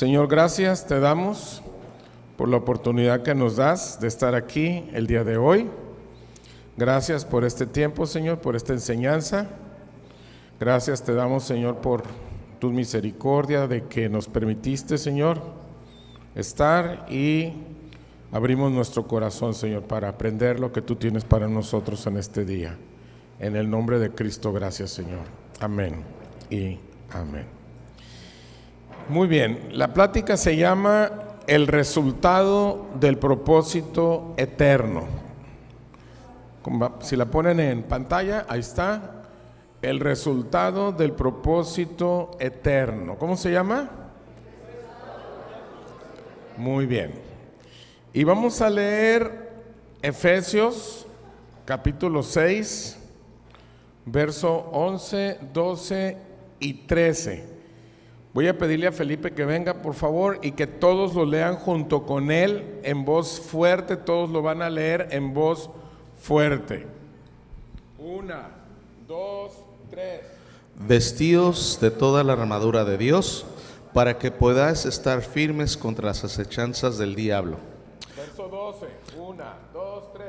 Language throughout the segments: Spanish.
Señor, gracias te damos por la oportunidad que nos das de estar aquí el día de hoy. Gracias por este tiempo, Señor, por esta enseñanza. Gracias te damos, Señor, por tu misericordia de que nos permitiste, Señor, estar, y abrimos nuestro corazón, Señor, para aprender lo que tú tienes para nosotros en este día. En el nombre de Cristo, gracias, Señor. Amén y amén. Muy bien, la plática se llama El resultado del propósito eterno. Si la ponen en pantalla, ahí está. El resultado del propósito eterno. ¿Cómo se llama? Muy bien. Y vamos a leer Efesios capítulo 6, verso 11, 12 y 13. Voy a pedirle a Felipe que venga, por favor, y que todos lo lean junto con él en voz fuerte. Todos lo van a leer en voz fuerte. 1, 2, 3. Vestidos de toda la armadura de Dios, para que podáis estar firmes contra las acechanzas del diablo. Verso 12. 1, 2, 3.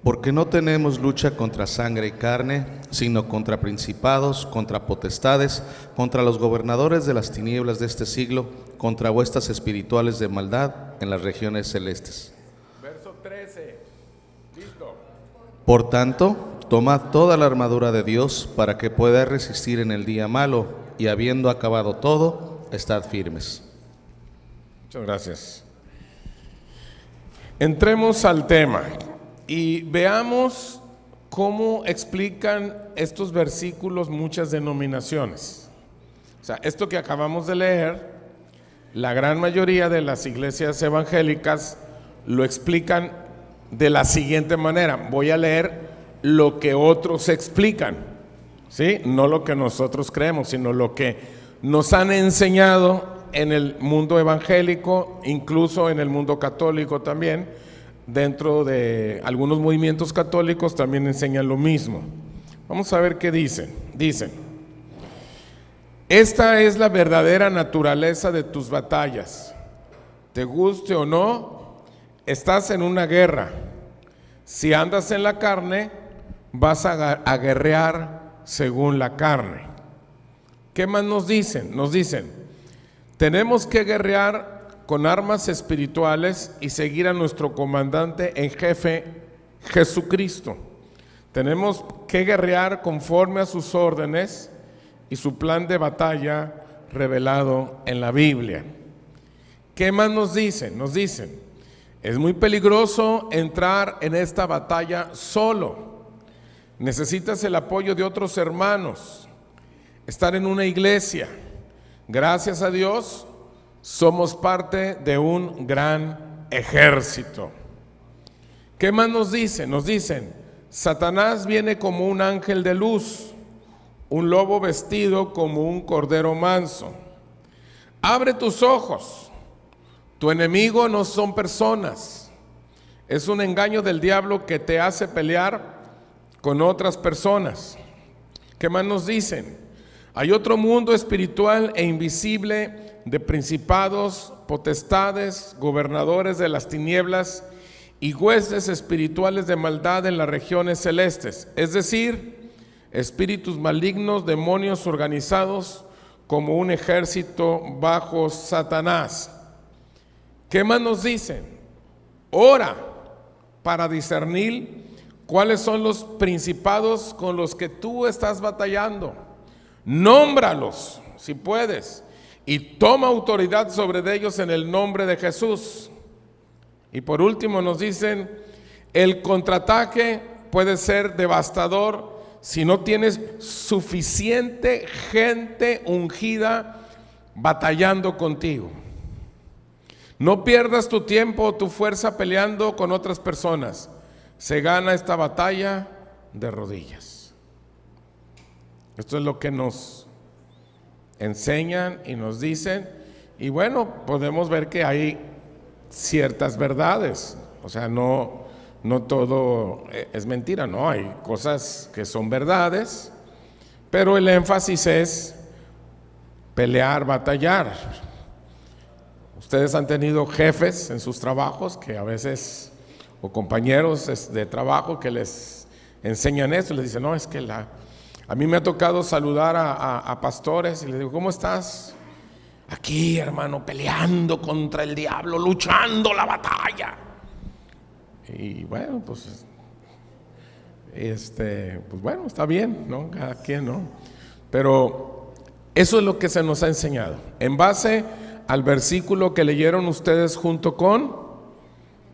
Porque no tenemos lucha contra sangre y carne, sino contra principados, contra potestades, contra los gobernadores de las tinieblas de este siglo, contra huestes espirituales de maldad en las regiones celestes. Verso 13. Listo. Por tanto, tomad toda la armadura de Dios para que podáis resistir en el día malo, y habiendo acabado todo, estad firmes. Muchas gracias. Entremos al tema y veamos cómo explican estos versículos muchas denominaciones. O sea, esto que acabamos de leer, la gran mayoría de las iglesias evangélicas lo explican de la siguiente manera. Voy a leer lo que otros explican, ¿sí? No lo que nosotros creemos, sino lo que nos han enseñado en el mundo evangélico, incluso en el mundo católico también. Dentro de algunos movimientos católicos también enseñan lo mismo. Vamos a ver qué dicen. Dicen: esta es la verdadera naturaleza de tus batallas. Te guste o no, estás en una guerra. Si andas en la carne, vas a guerrear según la carne. ¿Qué más nos dicen? Nos dicen: tenemos que guerrear con armas espirituales y seguir a nuestro comandante en jefe, Jesucristo. Tenemos que guerrear conforme a sus órdenes y su plan de batalla revelado en la Biblia. ¿Qué más nos dicen? Nos dicen: es muy peligroso entrar en esta batalla solo. Necesitas el apoyo de otros hermanos, estar en una iglesia. Gracias a Dios, somos parte de un gran ejército. ¿Qué más nos dicen? Nos dicen: Satanás viene como un ángel de luz, un lobo vestido como un cordero manso. Abre tus ojos. Tu enemigo no son personas. Es un engaño del diablo que te hace pelear con otras personas. ¿Qué más nos dicen? Hay otro mundo espiritual e invisible de principados, potestades, gobernadores de las tinieblas y huestes espirituales de maldad en las regiones celestes, es decir, espíritus malignos, demonios organizados como un ejército bajo Satanás. ¿Qué más nos dicen? Ora para discernir cuáles son los principados con los que tú estás batallando. Nómbralos si puedes y toma autoridad sobre ellos en el nombre de Jesús. Y por último nos dicen: el contraataque puede ser devastador si no tienes suficiente gente ungida batallando contigo. No pierdas tu tiempo o tu fuerza peleando con otras personas. Se gana esta batalla de rodillas. Esto es lo que nos enseñan y nos dicen. Y bueno, podemos ver que hay ciertas verdades. O sea, no todo es mentira, no, hay cosas que son verdades, pero el énfasis es pelear, batallar. Ustedes han tenido jefes en sus trabajos que a veces, o compañeros de trabajo que les enseñan eso, les dicen, no, es que a mí me ha tocado saludar a pastores y les digo, ¿cómo estás? Aquí, hermano, peleando contra el diablo, luchando la batalla. Y bueno, pues bueno, está bien, ¿no? Cada quien, ¿no? Pero eso es lo que se nos ha enseñado, en base al versículo que leyeron ustedes junto con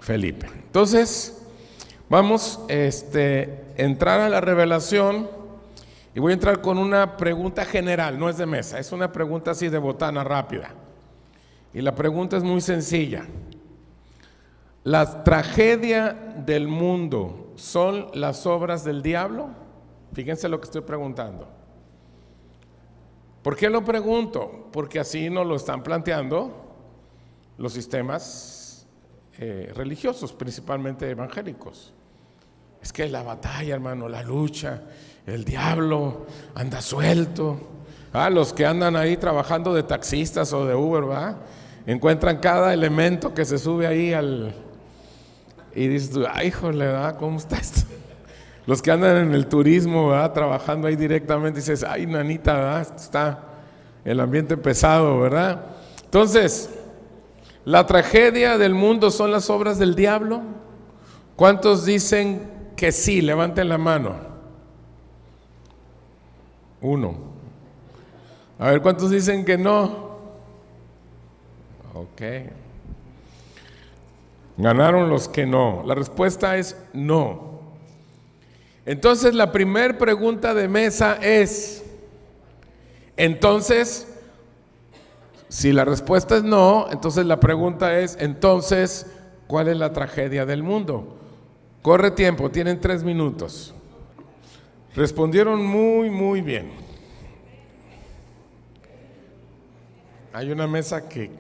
Felipe. Entonces, vamos a entrar a la revelación y voy a entrar con una pregunta general, no es de mesa, es una pregunta así de botana rápida. Y la pregunta es muy sencilla. ¿La tragedia del mundo son las obras del diablo? Fíjense lo que estoy preguntando. ¿Por qué lo pregunto? Porque así nos lo están planteando los sistemas religiosos, principalmente evangélicos. Es que la batalla, hermano, la lucha, el diablo anda suelto. Los que andan ahí trabajando de taxistas o de Uber, ¿verdad? Encuentran cada elemento que se sube ahí y dices tú, ay, híjole, ¿verdad? ¿Cómo está esto? Los que andan en el turismo, ¿verdad? Trabajando ahí directamente, dices, ay, nanita, ¿verdad? Está el ambiente pesado, ¿verdad? Entonces, ¿la tragedia del mundo son las obras del diablo? ¿Cuántos dicen que sí? Levanten la mano. 1. A ver, ¿cuántos dicen que no? Ok. Ganaron los que no. La respuesta es no. Entonces la primera pregunta de mesa es, entonces, si la respuesta es no, entonces la pregunta es, entonces, ¿cuál es la tragedia del mundo? Corre tiempo, tienen 3 minutos. Respondieron muy bien. Hay una mesa que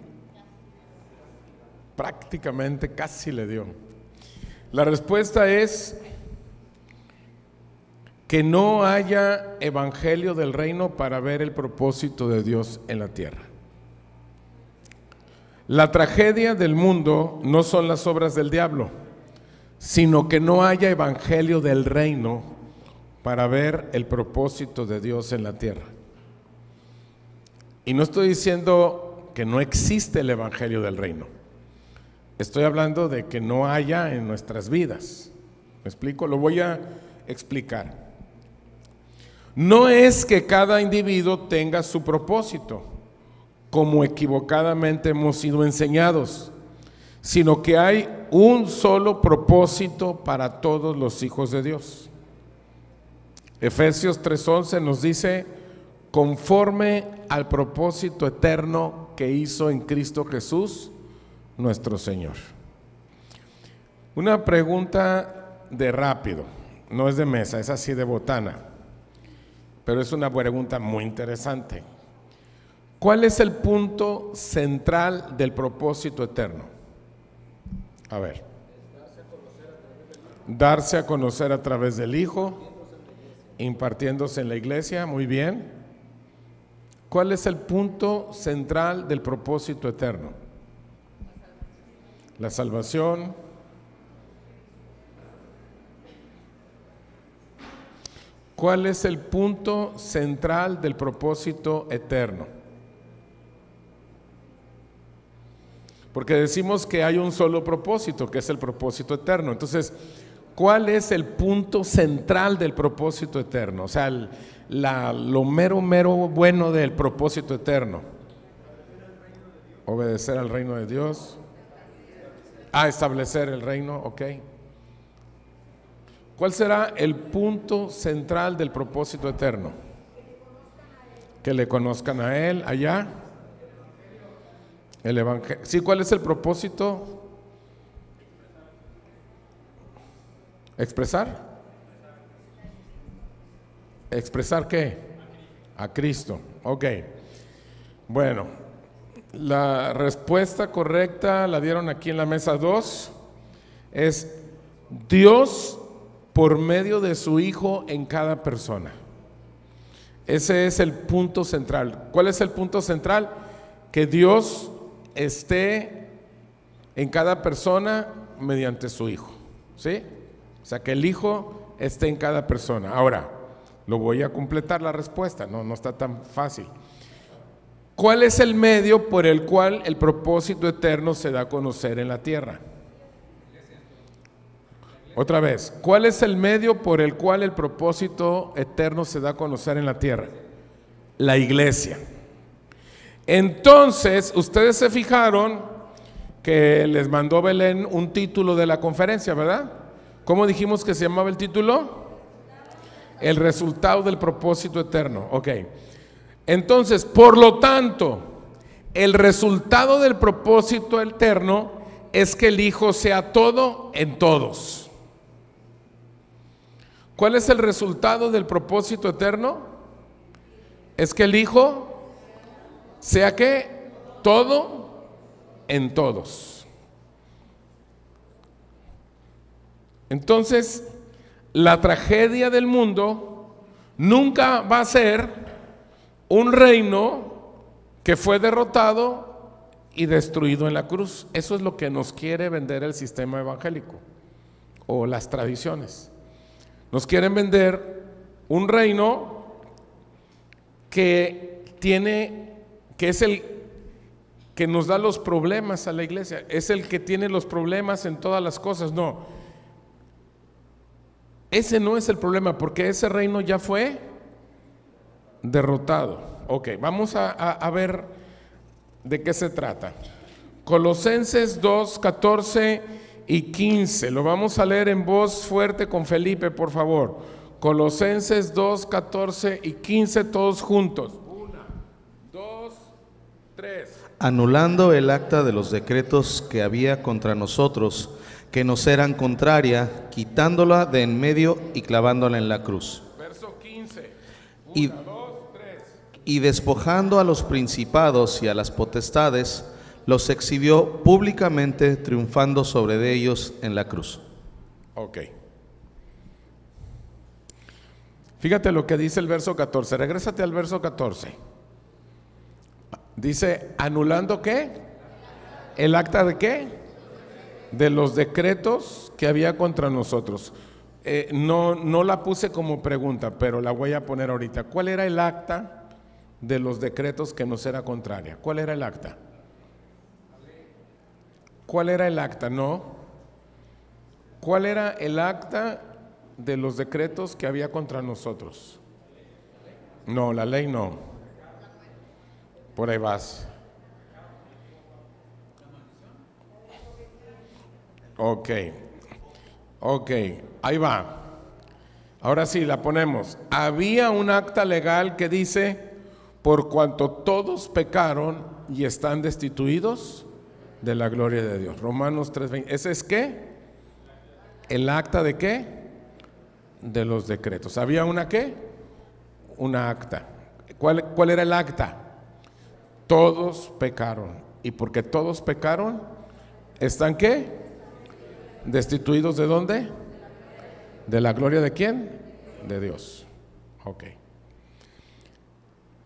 prácticamente casi le dio. La respuesta es que no haya evangelio del reino para ver el propósito de Dios en la tierra. La tragedia del mundo no son las obras del diablo, sino que no haya evangelio del reino para ver el propósito de Dios en la tierra. Y no estoy diciendo que no existe el evangelio del reino. Estoy hablando de que no haya en nuestras vidas. ¿Me explico? Lo voy a explicar. No es que cada individuo tenga su propósito, como equivocadamente hemos sido enseñados, sino que hay un solo propósito para todos los hijos de Dios. Efesios 3:11 nos dice, conforme al propósito eterno que hizo en Cristo Jesús, nuestro Señor. Una pregunta de rápido, no es de mesa, es así de botana, pero es una pregunta muy interesante. ¿Cuál es el punto central del propósito eterno? A ver. Darse a conocer a través del Hijo, impartiéndose en la iglesia, muy bien. ¿Cuál es el punto central del propósito eterno? La salvación. ¿Cuál es el punto central del propósito eterno? Porque decimos que hay un solo propósito, que es el propósito eterno. Entonces, ¿cuál es el punto central del propósito eterno? O sea, lo mero bueno del propósito eterno. Obedecer al reino de Dios. Establecer el reino, ok. ¿Cuál será el punto central del propósito eterno? Que le conozcan a Él allá. El evangelio. Sí, ¿cuál es el propósito? ¿Expresar? ¿Expresar qué? A Cristo. Ok. Bueno, la respuesta correcta la dieron aquí en la mesa 2. Es Dios por medio de su Hijo en cada persona. Ese es el punto central. ¿Cuál es el punto central? Que Dios esté en cada persona mediante su Hijo, ¿sí? O sea, que el Hijo esté en cada persona. Ahora, lo voy a completar la respuesta, no está tan fácil. ¿Cuál es el medio por el cual el propósito eterno se da a conocer en la tierra? Otra vez, ¿cuál es el medio por el cual el propósito eterno se da a conocer en la tierra? La iglesia. Entonces, ustedes se fijaron que les mandó Belén un título de la conferencia, ¿verdad? ¿Cómo dijimos que se llamaba el título? El resultado del propósito eterno. Ok. Entonces, por lo tanto, el resultado del propósito eterno es que el Hijo sea todo en todos. ¿Cuál es el resultado del propósito eterno? Es que el Hijo sea ¿qué? Todo en todos. Entonces, la tragedia del mundo nunca va a ser un reino que fue derrotado y destruido en la cruz. Eso es lo que nos quiere vender el sistema evangélico o las tradiciones. Nos quieren vender un reino que es el que nos da los problemas a la iglesia, es el que tiene los problemas en todas las cosas. No, ese no es el problema, porque ese reino ya fue derrotado. Ok, vamos a ver de qué se trata. Colosenses 2, 14 y 15. Lo vamos a leer en voz fuerte con Felipe, por favor. Colosenses 2, 14 y 15, todos juntos. 1, 2, 3. Anulando el acta de los decretos que había contra nosotros, que nos eran contraria, quitándola de en medio y clavándola en la cruz. Verso 15. 1, Y 2, 3. Y despojando a los principados y a las potestades, los exhibió públicamente, triunfando sobre de ellos en la cruz. Ok. Fíjate lo que dice el verso 14. Regrésate al verso 14. Dice, ¿anulando qué? ¿El acta de qué? De los decretos que había contra nosotros. No la puse como pregunta, pero la voy a poner ahorita. ¿Cuál era el acta de los decretos que nos era contraria? ¿Cuál era el acta? ¿Cuál era el acta? No. ¿Cuál era el acta de los decretos que había contra nosotros? No, la ley no. Por ahí vas. Ok, ahí va. Ahora sí, la ponemos. Había un acta legal que dice, por cuanto todos pecaron y están destituidos de la gloria de Dios. Romanos 3:20. ¿Ese es qué? ¿El acta de qué? De los decretos. ¿Había una qué? Una acta. ¿Cuál era el acta? Todos pecaron. Y porque todos pecaron, ¿están qué? ¿Destituidos de dónde? ¿De la gloria de quién? De Dios. Ok.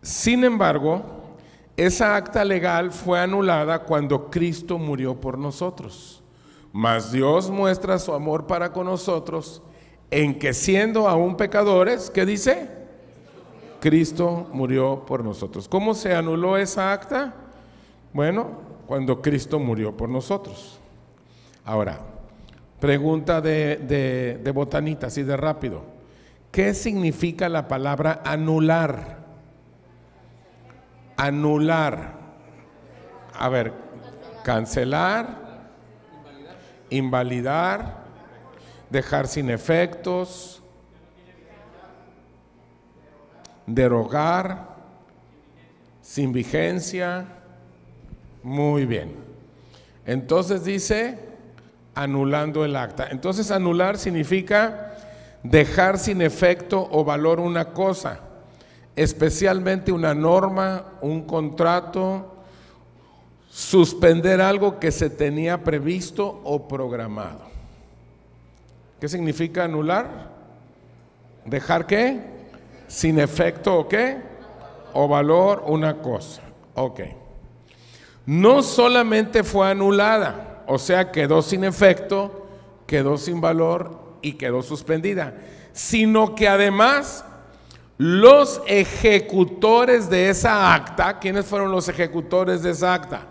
Sin embargo, esa acta legal fue anulada cuando Cristo murió por nosotros. Mas Dios muestra su amor para con nosotros en que siendo aún pecadores, ¿qué dice? Cristo murió por nosotros. ¿Cómo se anuló esa acta? Bueno, cuando Cristo murió por nosotros. Ahora, pregunta de botanita, así de rápido. ¿Qué significa la palabra anular? Anular. A ver, cancelar, invalidar, dejar sin efectos, derogar, sin vigencia. Muy bien. Entonces dice, anulando el acta. Entonces anular significa dejar sin efecto o valor una cosa, especialmente una norma, un contrato, suspender algo que se tenía previsto o programado. ¿Qué significa anular? ¿Dejar qué? Sin efecto o qué? O valor una cosa. Ok. no solamente fue anulada, o sea, quedó sin efecto, quedó sin valor y quedó suspendida, sino que además los ejecutores de esa acta, ¿quiénes fueron los ejecutores de esa acta?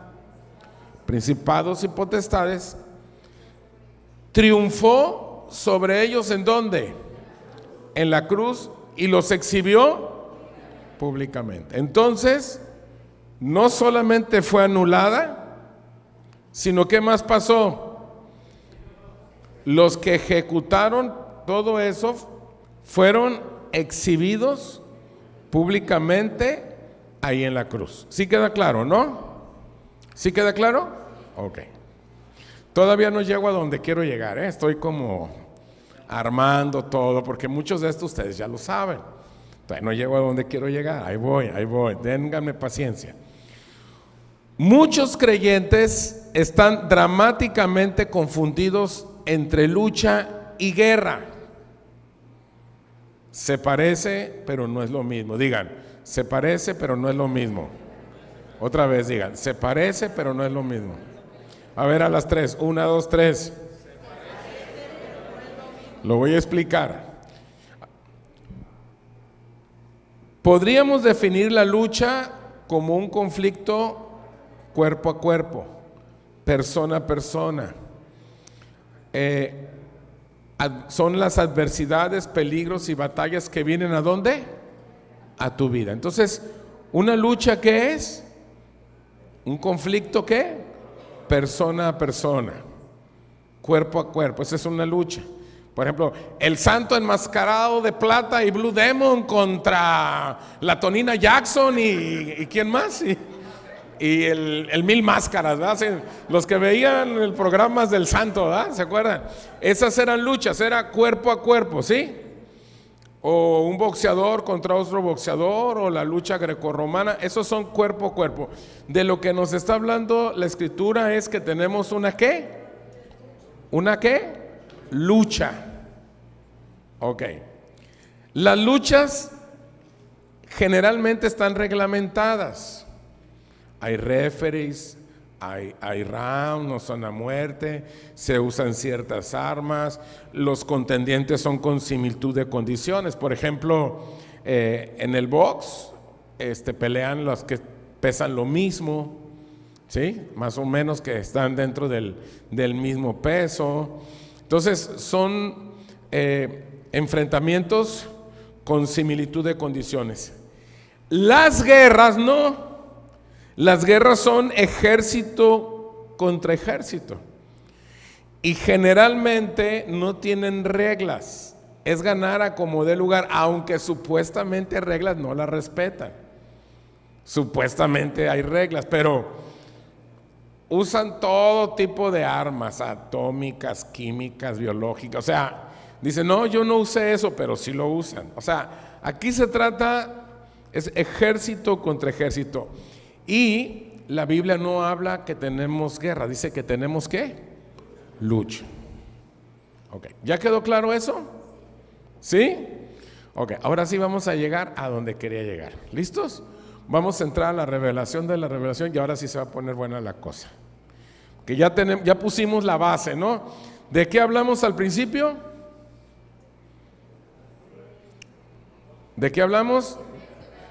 Principados y potestades. Triunfó sobre ellos, ¿en dónde? En la cruz, y los exhibió públicamente. Entonces, no solamente fue anulada, sino ¿qué más pasó? Los que ejecutaron todo eso fueron exhibidos públicamente ahí en la cruz. ¿Sí queda claro, no? ¿Sí queda claro? Ok. Todavía no llego a donde quiero llegar, ¿eh? Estoy como armando todo, porque muchos de estos ustedes ya lo saben. Todavía no llego a donde quiero llegar. Ahí voy. Ténganme paciencia. Muchos creyentes están dramáticamente confundidos entre lucha y guerra. Se parece, pero no es lo mismo. Digan, se parece, pero no es lo mismo. Otra vez digan, se parece, pero no es lo mismo. A ver, a las 3, 1, 2, 3. Lo voy a explicar. Podríamos definir la lucha como un conflicto cuerpo a cuerpo, persona a persona. Son las adversidades, peligros y batallas que vienen ¿a dónde? A tu vida. Entonces, ¿una lucha qué es? ¿Un conflicto qué? Persona a persona, cuerpo a cuerpo. Esa es una lucha. Por ejemplo, el santo enmascarado de plata y Blue Demon contra la Tonina Jackson y ¿quién más? Y el Mil Máscaras, ¿verdad? Los que veían el programa del santo, ¿verdad? ¿Se acuerdan? Esas eran luchas, era cuerpo a cuerpo, ¿sí? O un boxeador contra otro boxeador, o la lucha grecorromana. Esos son cuerpo a cuerpo. De lo que nos está hablando la escritura es que tenemos una ¿qué? ¿Una qué? Lucha. Ok. Las luchas generalmente están reglamentadas. Hay referees, hay rounds, no son a muerte, se usan ciertas armas, los contendientes son con similitud de condiciones. Por ejemplo, en el box pelean los que pesan lo mismo, ¿sí? Más o menos, que están dentro del mismo peso. Entonces son enfrentamientos con similitud de condiciones. Las guerras no. Las guerras son ejército contra ejército y generalmente no tienen reglas. Es ganar a como dé lugar, aunque supuestamente reglas no las respetan. Supuestamente hay reglas, pero usan todo tipo de armas atómicas, químicas, biológicas. O sea, dicen, no, yo no usé eso, pero sí lo usan. O sea, aquí se trata, es ejército contra ejército. Y la Biblia no habla que tenemos guerra, dice que tenemos ¿qué? Lucha. Ok, ¿ya quedó claro eso? ¿Sí? Ok, ahora sí vamos a llegar a donde quería llegar. ¿Listos? Vamos a entrar a la revelación de la revelación y ahora sí se va a poner buena la cosa. Que ya pusimos la base, ¿no? ¿De qué hablamos al principio? ¿De qué hablamos?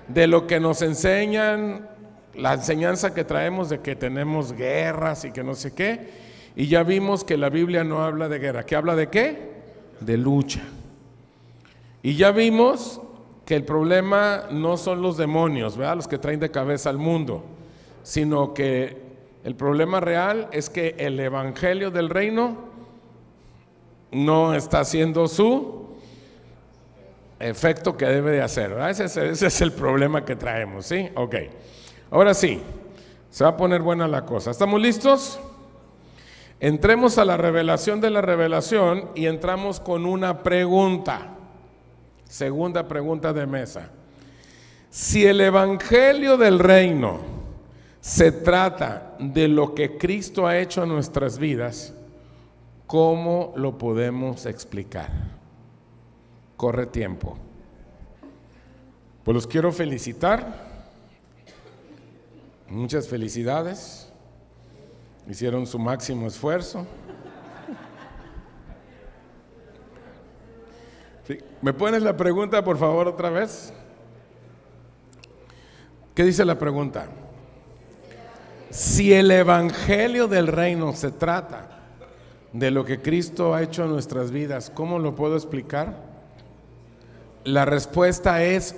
De lo que nos enseñan, la enseñanza que traemos de que tenemos guerras y que no sé qué. Y ya vimos que la Biblia no habla de guerra. ¿Qué habla de qué? De lucha. Y ya vimos que el problema no son los demonios, ¿verdad? Los que traen de cabeza al mundo, sino que el problema real es que el evangelio del reino no está haciendo su efecto que debe de hacer, ¿verdad? Ese es el problema que traemos, ¿sí? Ok. Ahora sí, se va a poner buena la cosa. ¿Estamos listos? Entremos a la revelación de la revelación y entramos con una pregunta. Segunda pregunta de mesa. Si el evangelio del reino se trata de lo que Cristo ha hecho en nuestras vidas, ¿cómo lo podemos explicar? Corre tiempo. Pues los quiero felicitar. Muchas felicidades. Hicieron su máximo esfuerzo. Sí. ¿Me pones la pregunta, por favor, otra vez? ¿Qué dice la pregunta? Si el evangelio del reino se trata de lo que Cristo ha hecho en nuestras vidas, ¿cómo lo puedo explicar? La respuesta es: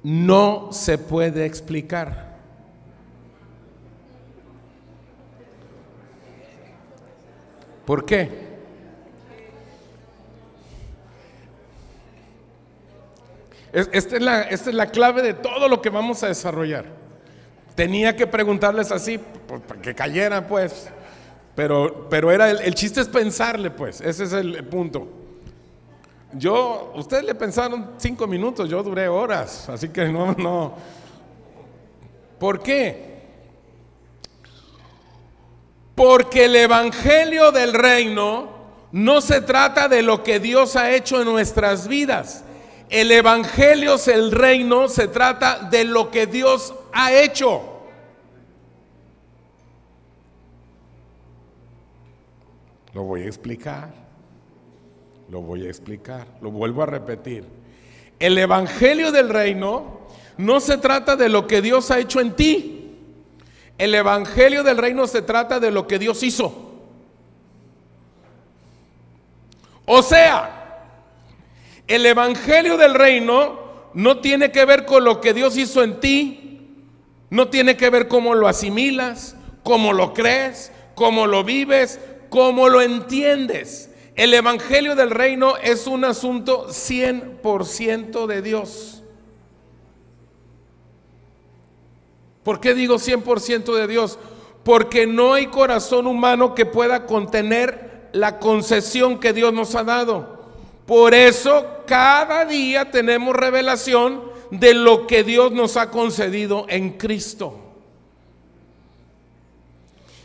no se puede explicar. ¿Por qué? Esta es la clave de todo lo que vamos a desarrollar. Tenía que preguntarles así, para que cayeran, pues. Pero era el chiste es pensarle, pues. Ese es el punto. Ustedes le pensaron 5 minutos, yo duré horas. Así que no. ¿Por qué? Porque el evangelio del reino no se trata de lo que Dios ha hecho en nuestras vidas. El evangelio del reino se trata de lo que Dios ha hecho. Lo voy a explicar. Lo vuelvo a repetir. El evangelio del reino no se trata de lo que Dios ha hecho en ti. El evangelio del reino se trata de lo que Dios hizo. O sea, el evangelio del reino no tiene que ver con lo que Dios hizo en ti, no tiene que ver cómo lo asimilas, cómo lo crees, cómo lo vives, cómo lo entiendes. El evangelio del reino es un asunto 100% de Dios. ¿Por qué digo 100% de Dios? Porque no hay corazón humano que pueda contener la concesión que Dios nos ha dado. Por eso cada día tenemos revelación de lo que Dios nos ha concedido en Cristo.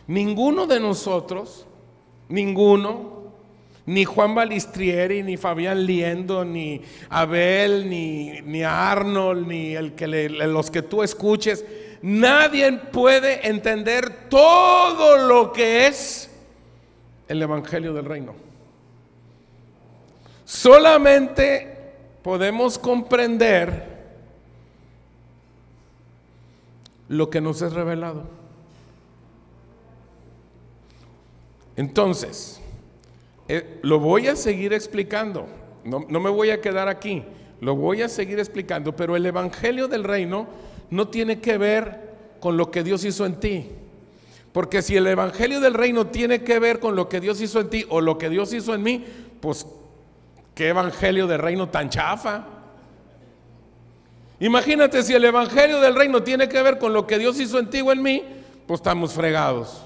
Ninguno de nosotros, ni Juan Balistrieri, ni Fabián Liendo, ni Abel, ni Arnold, ni los que tú escuches, nadie puede entender todo lo que es el evangelio del reino. Solamente podemos comprender lo que nos es revelado. Entonces, lo voy a seguir explicando. No me voy a quedar aquí. Lo voy a seguir explicando, pero el evangelio del reino no tiene que ver con lo que Dios hizo en ti. Porque si el evangelio del reino tiene que ver con lo que Dios hizo en ti o lo que Dios hizo en mí, pues ¿qué evangelio del reino tan chafa? Imagínate si el evangelio del reino tiene que ver con lo que Dios hizo en ti o en mí, pues estamos fregados.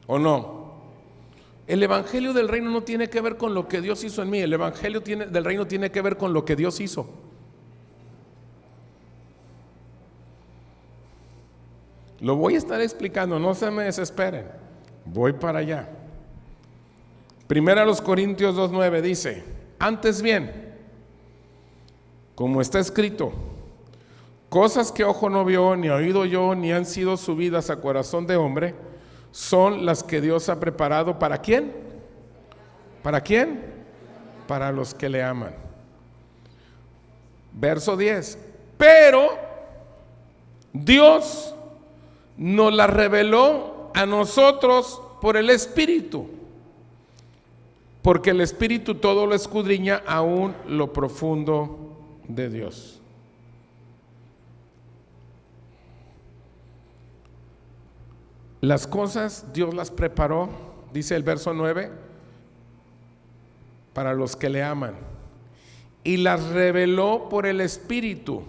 ¿O no? El evangelio del reino no tiene que ver con lo que Dios hizo en mí. El evangelio del reino tiene que ver con lo que Dios hizo. Lo voy a estar explicando, no se me desesperen. Voy para allá. Primera a los Corintios 2:9 dice: antes bien, como está escrito, cosas que ojo no vio, ni oído oyó, ni han sido subidas a corazón de hombre, son las que Dios ha preparado. ¿Para quién? ¿Para quién? Para los que le aman. Verso 10: pero Dios nos la reveló a nosotros por el Espíritu, porque el Espíritu todo lo escudriña, aún lo profundo de Dios. Las cosas Dios las preparó, dice el verso 9, para los que le aman, y las reveló por el Espíritu.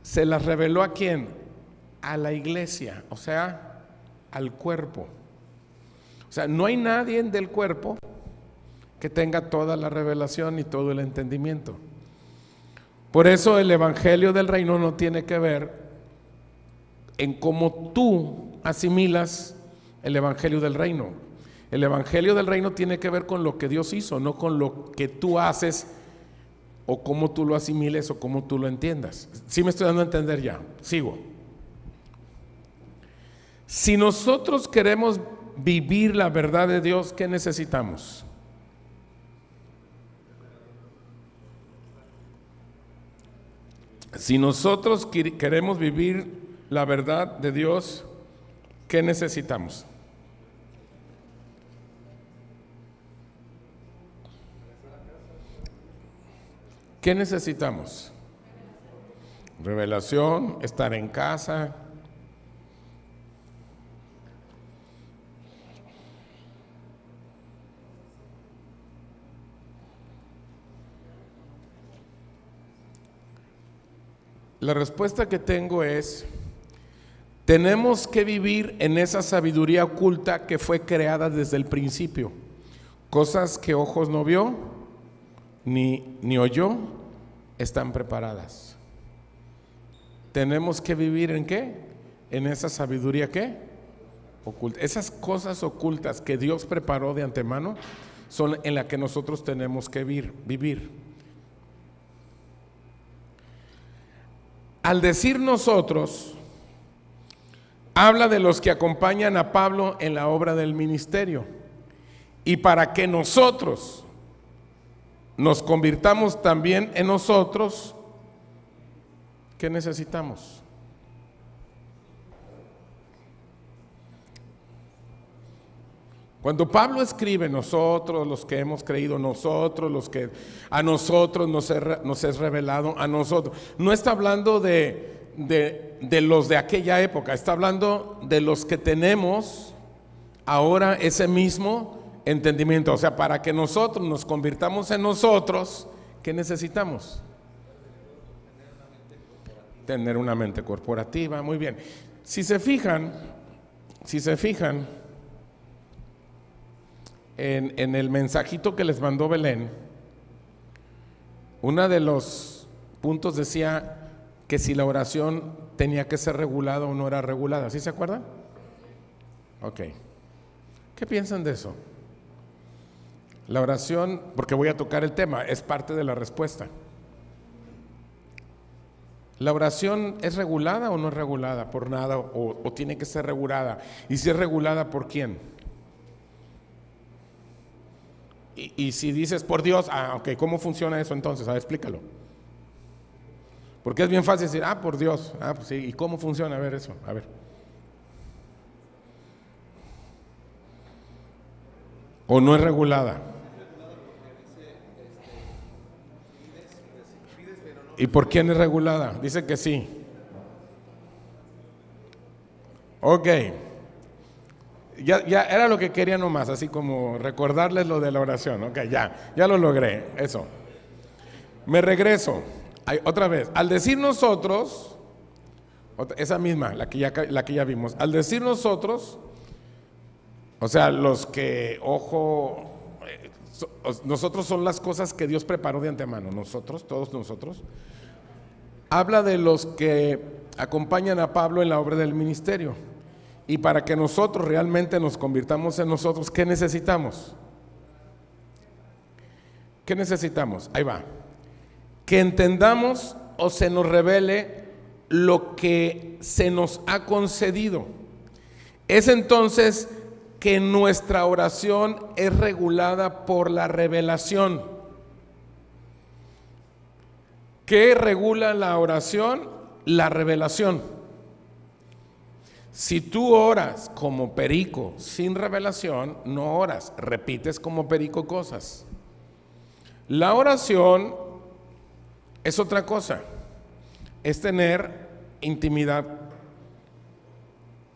¿Se las reveló a quién? A la iglesia, o sea, al cuerpo. O sea, no hay nadie del cuerpo que tenga toda la revelación y todo el entendimiento. Por eso el evangelio del reino no tiene que ver en cómo tú asimilas el evangelio del reino. El evangelio del reino tiene que ver con lo que Dios hizo, no con lo que tú haces o cómo tú lo asimiles o cómo tú lo entiendas. ¿Sí me estoy dando a entender ya? Sigo. Si nosotros queremos vivir la verdad de Dios, ¿qué necesitamos? Si nosotros queremos vivir la verdad de Dios, ¿qué necesitamos? ¿Qué necesitamos? Revelación, estar en casa. La respuesta que tengo es: tenemos que vivir en esa sabiduría oculta que fue creada desde el principio. Cosas que ojos no vio, ni oyó, están preparadas. Tenemos que vivir ¿en qué? En esa sabiduría ¿qué? Oculta. Esas cosas ocultas que Dios preparó de antemano son en las que nosotros tenemos que vivir. Al decir nosotros, habla de los que acompañan a Pablo en la obra del ministerio. Y para que nosotros nos convirtamos también en nosotros, ¿qué necesitamos? Cuando Pablo escribe nosotros, los que hemos creído, nosotros, los que a nosotros nos es revelado, a nosotros, no está hablando de los de aquella época, está hablando de los que tenemos ahora ese mismo entendimiento. O sea, para que nosotros nos convirtamos en nosotros, ¿qué necesitamos? Tener una mente corporativa. Muy bien. Si se fijan en el mensajito que les mandó Belén, uno de los puntos decía que si la oración tenía que ser regulada o no era regulada. ¿Sí se acuerdan? Ok. ¿Qué piensan de eso? La oración, porque voy a tocar el tema, es parte de la respuesta. ¿La oración es regulada o no es regulada por nada o tiene que ser regulada? Y si es regulada, ¿por quién? Y si dices por Dios, ok, ¿cómo funciona eso entonces? Explícalo. Porque es bien fácil decir, por Dios, pues sí, ¿y cómo funciona? A ver eso, a ver. ¿O no es regulada? ¿Y por quién es regulada? Dice que sí. Ok. Ya era lo que quería nomás, así como recordarles lo de la oración. Ok, ya lo logré, eso. Me regreso, otra vez. Al decir nosotros, esa misma, la que ya vimos. Al decir nosotros, o sea, los que, nosotros son las cosas que Dios preparó de antemano. Nosotros, todos nosotros. Habla de los que acompañan a Pablo en la obra del ministerio. Y para que nosotros realmente nos convirtamos en nosotros, ¿qué necesitamos? ¿Qué necesitamos? Ahí va. Que entendamos o se nos revele lo que se nos ha concedido. Es entonces que nuestra oración es regulada por la revelación. ¿Qué regula la oración? La revelación. Si tú oras como perico sin revelación, no oras, repites como perico cosas. La oración es otra cosa, es tener intimidad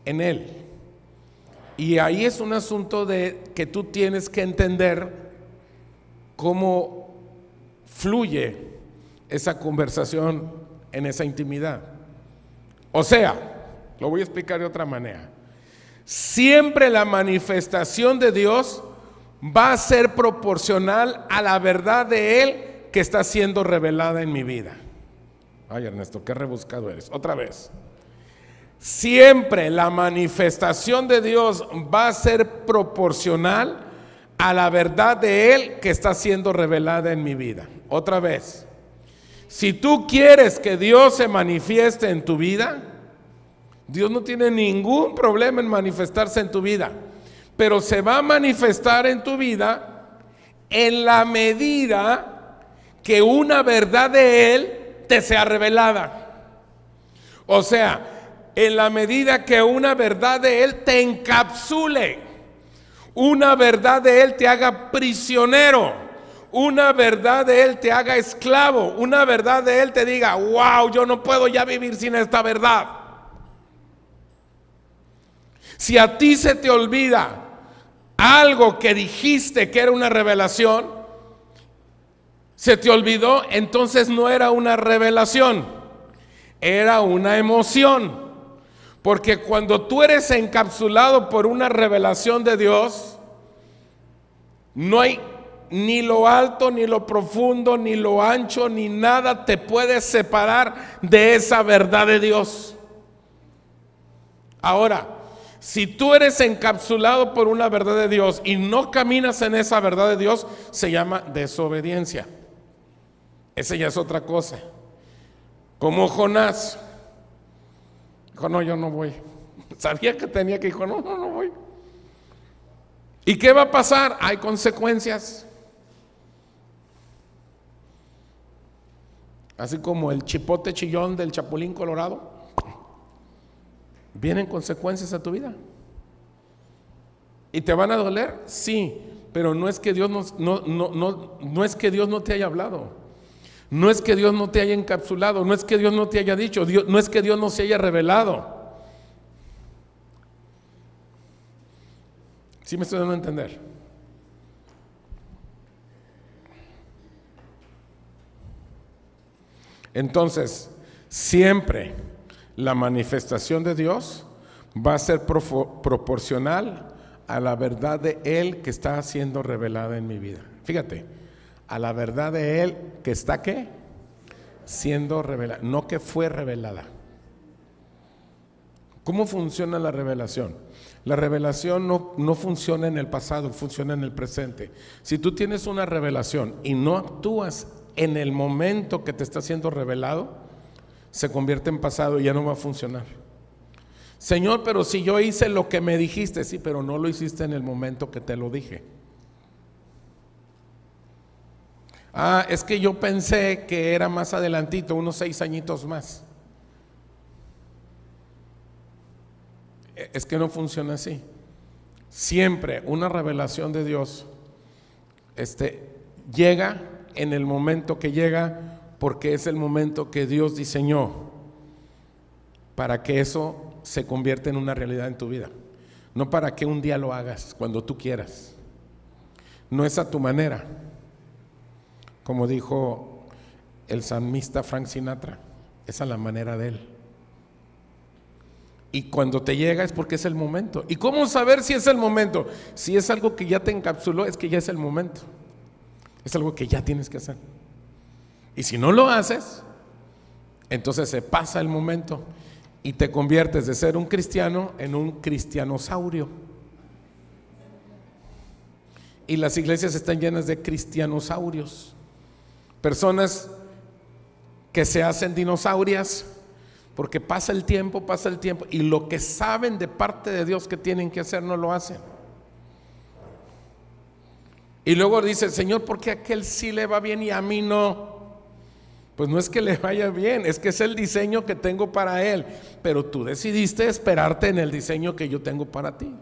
en Él. Y ahí es un asunto de que tú tienes que entender cómo fluye esa conversación en esa intimidad. O sea, lo voy a explicar de otra manera. Siempre la manifestación de Dios va a ser proporcional a la verdad de Él que está siendo revelada en mi vida. Ay, Ernesto, qué rebuscado eres. Otra vez. Siempre la manifestación de Dios va a ser proporcional a la verdad de Él que está siendo revelada en mi vida. Otra vez. Si tú quieres que Dios se manifieste en tu vida, Dios no tiene ningún problema en manifestarse en tu vida, pero se va a manifestar en tu vida en la medida que una verdad de Él te sea revelada. O sea, en la medida que una verdad de Él te encapsule, una verdad de Él te haga prisionero, una verdad de Él te haga esclavo, una verdad de Él te diga, wow, yo no puedo ya vivir sin esta verdad. Si a ti se te olvida algo que dijiste que era una revelación, se te olvidó, entonces no era una revelación, era una emoción. Porque cuando tú eres encapsulado por una revelación de Dios, no hay ni lo alto, ni lo profundo, ni lo ancho, ni nada te puede separar de esa verdad de Dios. Ahora, si tú eres encapsulado por una verdad de Dios y no caminas en esa verdad de Dios, se llama desobediencia. Esa ya es otra cosa. Como Jonás dijo, no, yo no voy. Sabía que tenía que ir, dijo, no voy. ¿Y qué va a pasar? Hay consecuencias. Así como el chipote chillón del Chapulín Colorado, vienen consecuencias a tu vida. ¿Y te van a doler? Sí, pero no es que Dios no es que Dios no te haya hablado. No es que Dios no te haya encapsulado, no es que Dios no te haya dicho, no es que Dios no se haya revelado. ¿Sí me estoy dando a entender? Entonces, siempre la manifestación de Dios va a ser proporcional a la verdad de Él que está siendo revelada en mi vida. Fíjate, a la verdad de Él que está ¿qué? Siendo revelada, no que fue revelada. ¿Cómo funciona la revelación? La revelación no funciona en el pasado, funciona en el presente. Si tú tienes una revelación y no actúas en el momento que te está siendo revelado, se convierte en pasado y ya no va a funcionar. Señor, pero si yo hice lo que me dijiste, sí, pero no lo hiciste en el momento que te lo dije. Es que yo pensé que era más adelantito, unos 6 añitos más. Es que no funciona así. Siempre una revelación de Dios llega en el momento que llega, porque es el momento que Dios diseñó para que eso se convierta en una realidad en tu vida. No para que un día lo hagas cuando tú quieras. No es a tu manera. Como dijo el salmista Frank Sinatra, es a la manera de él. Y cuando te llega es porque es el momento. ¿Y cómo saber si es el momento? Si es algo que ya te encapsuló, es que ya es el momento. Es algo que ya tienes que hacer. Y si no lo haces, entonces se pasa el momento y te conviertes de ser un cristiano en un cristianosaurio. Y las iglesias están llenas de cristianosaurios. Personas que se hacen dinosaurias porque pasa el tiempo y lo que saben de parte de Dios que tienen que hacer no lo hacen. Y luego dice, Señor, ¿por qué a aquel sí le va bien y a mí no? Pues no es que le vaya bien, es que es el diseño que tengo para él, pero tú decidiste esperarte en el diseño que yo tengo para ti.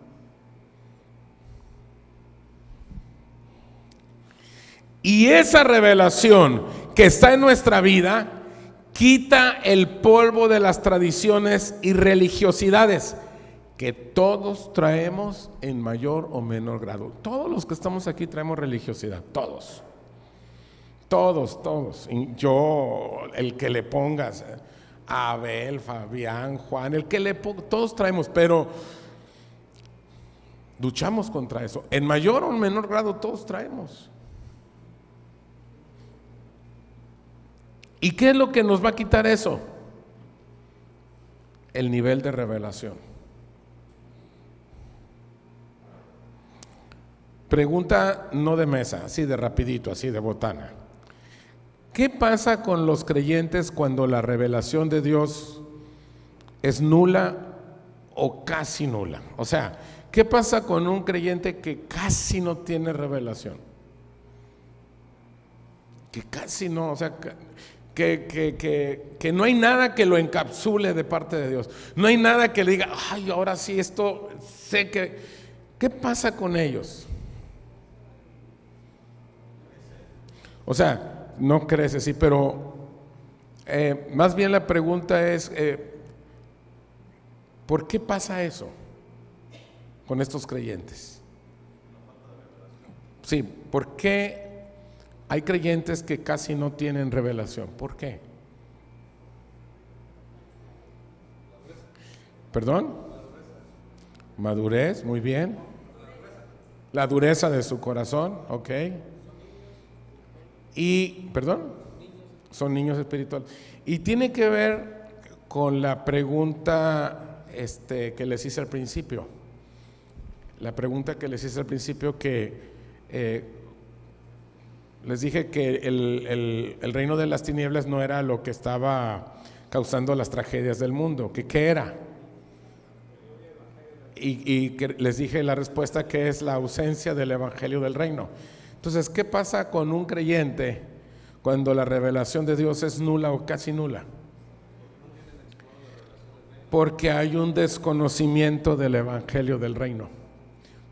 Y esa revelación que está en nuestra vida quita el polvo de las tradiciones y religiosidades que todos traemos en mayor o menor grado. Todos los que estamos aquí traemos religiosidad, todos. Yo, el que le pongas, Abel, Fabián, Juan, el que le pongas, todos traemos, pero luchamos contra eso. En mayor o menor grado todos traemos. ¿Y qué es lo que nos va a quitar eso? El nivel de revelación. Pregunta no de mesa, así de rapidito, así de botana. ¿Qué pasa con los creyentes cuando la revelación de Dios es nula o casi nula. O sea, ¿qué pasa con un creyente que casi no tiene revelación? Que casi no, o sea, que no hay nada que lo encapsule de parte de Dios. No hay nada que le diga, ay, ahora sí, esto sé que... ¿Qué pasa con ellos? O sea, no crece, sí, pero más bien la pregunta es, ¿por qué pasa eso con estos creyentes? Sí, ¿por qué hay creyentes que casi no tienen revelación? ¿Por qué? ¿Perdón? Madurez, muy bien. La dureza de su corazón, ok. Y, ¿perdón? Son niños espirituales. Y tiene que ver con la pregunta que les hice al principio. La pregunta que les hice al principio que les dije que el reino de las tinieblas no era lo que estaba causando las tragedias del mundo. ¿Qué era? Y que les dije la respuesta, que es la ausencia del evangelio del reino. Entonces, ¿qué pasa con un creyente cuando la revelación de Dios es nula o casi nula? Porque hay un desconocimiento del evangelio del reino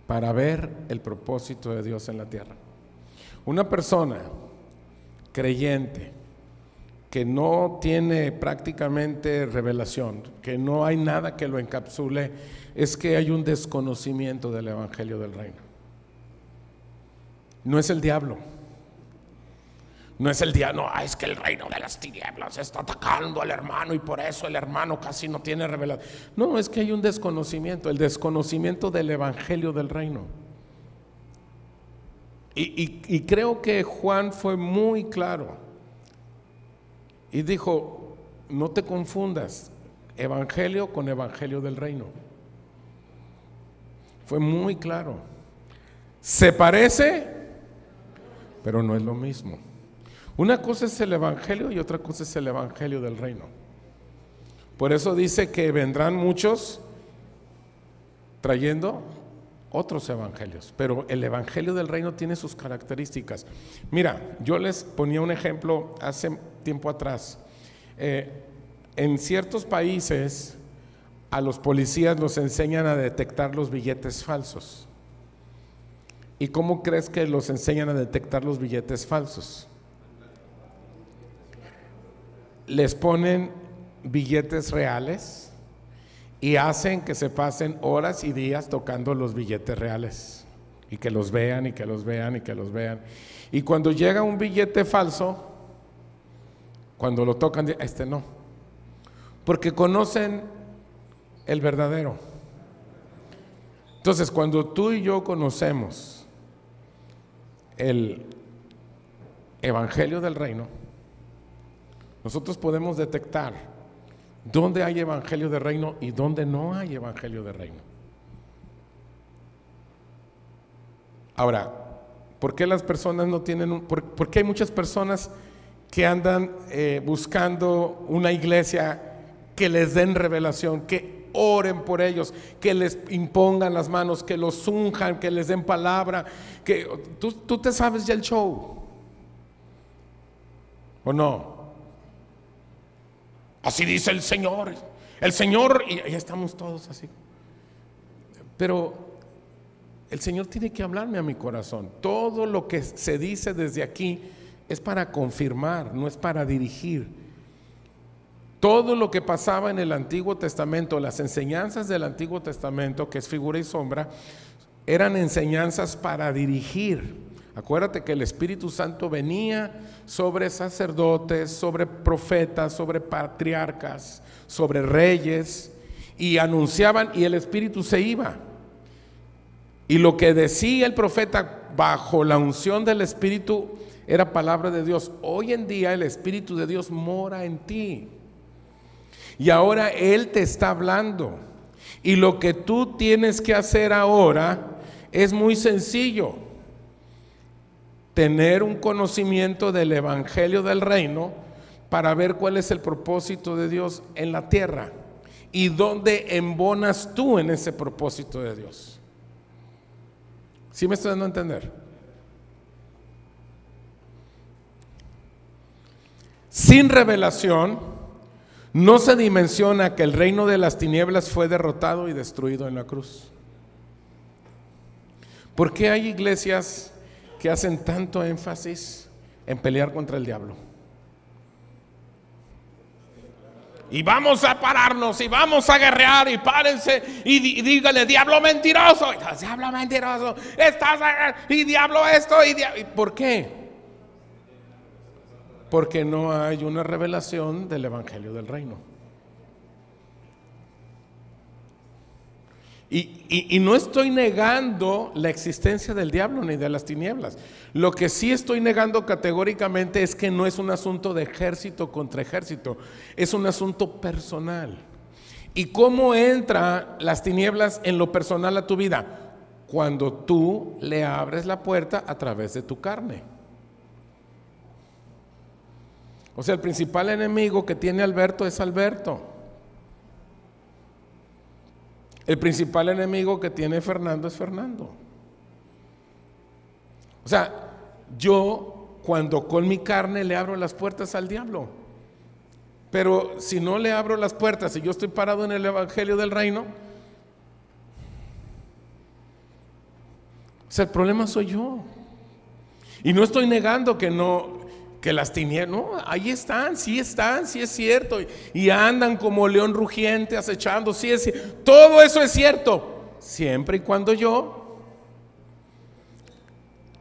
para ver el propósito de Dios en la tierra. Una persona creyente que no tiene prácticamente revelación, que no hay nada que lo encapsule, es que hay un desconocimiento del evangelio del reino. No es el diablo. No es el diablo, no, es que el reino de las tinieblas está atacando al hermano y por eso el hermano casi no tiene revelación. No, es que hay un desconocimiento, el desconocimiento del evangelio del reino. Y creo que Juan fue muy claro y dijo, no te confundas evangelio con evangelio del reino. Fue muy claro. Se parece, pero no es lo mismo. Una cosa es el evangelio y otra cosa es el evangelio del reino. Por eso dice que vendrán muchos trayendo otros evangelios, pero el evangelio del reino tiene sus características. Mira, yo les ponía un ejemplo hace tiempo atrás. En ciertos países a los policías los enseñan a detectar los billetes falsos. ¿Y cómo crees que los enseñan a detectar los billetes falsos? Les ponen billetes reales y hacen que se pasen horas y días tocando los billetes reales y que los vean y que los vean y que los vean. Y cuando llega un billete falso, cuando lo tocan, no, porque conocen el verdadero. Entonces, cuando tú y yo conocemos el evangelio del reino, nosotros podemos detectar dónde hay evangelio de reino y dónde no hay evangelio de reino. Ahora, ¿por qué las personas no tienen por qué hay muchas personas que andan buscando una iglesia que les den revelación, que oren por ellos, que les impongan las manos, que los unjan, que les den palabra, que tú te sabes ya el show, ¿o no? Así dice el Señor, y ya estamos todos así. Pero el Señor tiene que hablarme a mi corazón. Todo lo que se dice desde aquí es para confirmar, no es para dirigir. Todo lo que pasaba en el Antiguo Testamento, las enseñanzas del Antiguo Testamento, que es figura y sombra, eran enseñanzas para dirigir. Acuérdate que el Espíritu Santo venía sobre sacerdotes, sobre profetas, sobre patriarcas, sobre reyes, y anunciaban, y el Espíritu se iba. Y lo que decía el profeta bajo la unción del Espíritu era palabra de Dios. Hoy en día el Espíritu de Dios mora en ti. Y ahora Él te está hablando. Y lo que tú tienes que hacer ahora es muy sencillo. Tener un conocimiento del evangelio del reino para ver cuál es el propósito de Dios en la tierra ¿Y dónde embonas tú en ese propósito de Dios? ¿Sí me estoy dando a entender? Sin revelación no se dimensiona que el reino de las tinieblas fue derrotado y destruido en la cruz. ¿Por qué hay iglesias que hacen tanto énfasis en pelear contra el diablo? Y vamos a pararnos y vamos a guerrear y párense y dígale: diablo mentiroso, diablo mentiroso, y diablo esto y ¿por qué? Porque no hay una revelación del evangelio del reino. Y no estoy negando la existencia del diablo ni de las tinieblas. Lo que sí estoy negando categóricamente es que no es un asunto de ejército contra ejército, es un asunto personal. ¿Y cómo entra las tinieblas en lo personal a tu vida? Cuando tú le abres la puerta a través de tu carne. O sea, el principal enemigo que tiene Alberto es Alberto. El principal enemigo que tiene Fernando es Fernando. O sea, yo cuando con mi carne le abro las puertas al diablo, pero si no le abro las puertas y yo estoy parado en el evangelio del reino, o sea, el problema soy yo. Y no estoy negando que las tinieblas, no, ahí están, sí es cierto, y andan como león rugiente acechando, sí es cierto, todo eso es cierto, siempre y cuando yo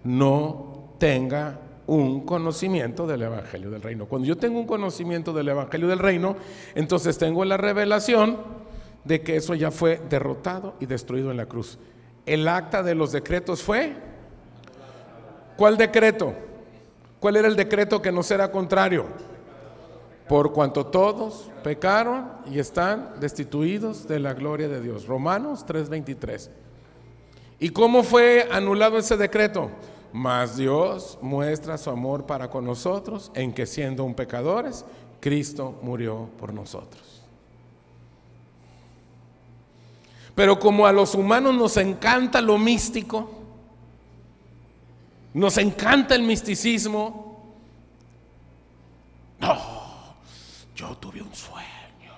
no tenga un conocimiento del evangelio del reino. Cuando yo tengo un conocimiento del evangelio del reino, entonces tengo la revelación de que eso ya fue derrotado y destruido en la cruz. El acta de los decretos fue, ¿cuál decreto? ¿Cuál era el decreto que nos era contrario? Por cuanto todos pecaron y están destituidos de la gloria de Dios. Romanos 3:23. ¿Y cómo fue anulado ese decreto? Mas Dios muestra su amor para con nosotros en que, siendo aún pecadores, Cristo murió por nosotros. Pero como a los humanos nos encanta lo místico, nos encanta el misticismo. No, yo tuve un sueño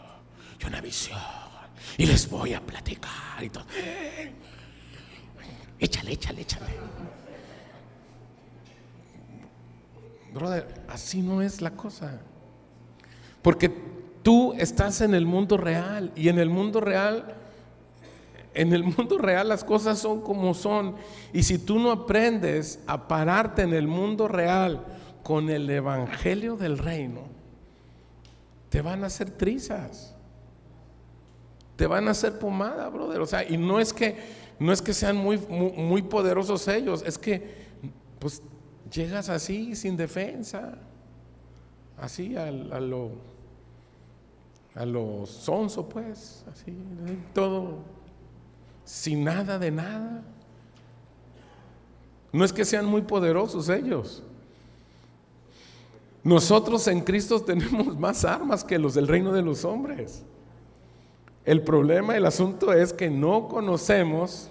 y una visión y les voy a platicar y todo. Échale. Brother, así no es la cosa. Porque tú estás en el mundo real, y en el mundo real las cosas son como son. Y si tú no aprendes a pararte en el mundo real con el evangelio del reino, te van a hacer trizas, te van a hacer pomada, brother. O sea, y no es que sean muy poderosos ellos, es que pues llegas así sin defensa, así a lo sonso, pues, así todo, sin nada de nada. No es que sean muy poderosos ellos. Nosotros en Cristo tenemos más armas que los del reino de los hombres. El problema, el asunto es que no conocemos